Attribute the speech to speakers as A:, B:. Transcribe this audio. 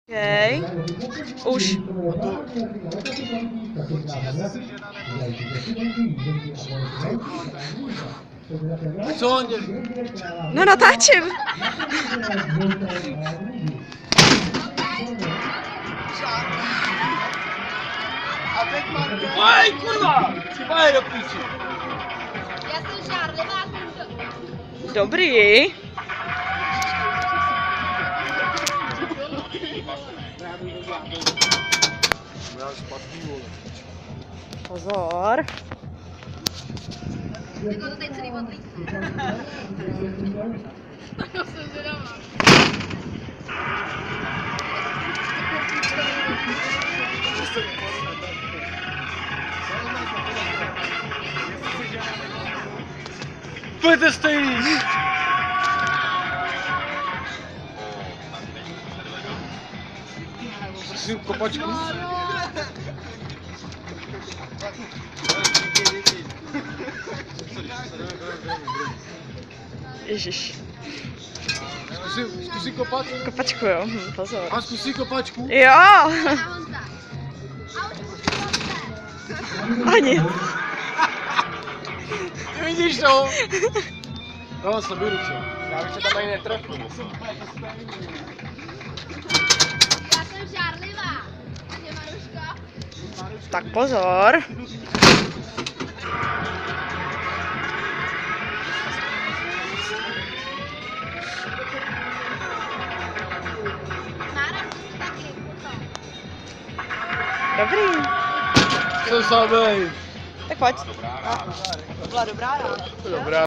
A: Okej. Už.
B: Co on dělá?
A: No natáčím.
B: A teď Marko. Oj, kurva! Třeba je do píči.
C: Já jsem žárlivá kundo.
A: Dobrý. Pozor.
C: Tak to teď celý odlítne. Já jsem zvědavá.
B: Pojďte stejný. Zkusím kopačku.
A: Ježiš.
B: Zkusím kopat.
A: Kopačku, jo. Pozor.
B: A zkusí kopačku.
A: Jo.
C: A Honza. A už musím
A: Ani.
B: Vidíš to? No, sleduj ruce. Já bych se tam ani netrefil.
C: Já jsem žárlivá. A tě, Maruško?
A: Tak pozor.
C: Mára, to jsi taky.
A: Dobrý.
B: Jsem samej.
A: Tak pojď. To byla dobrá rána.
B: Dobrá.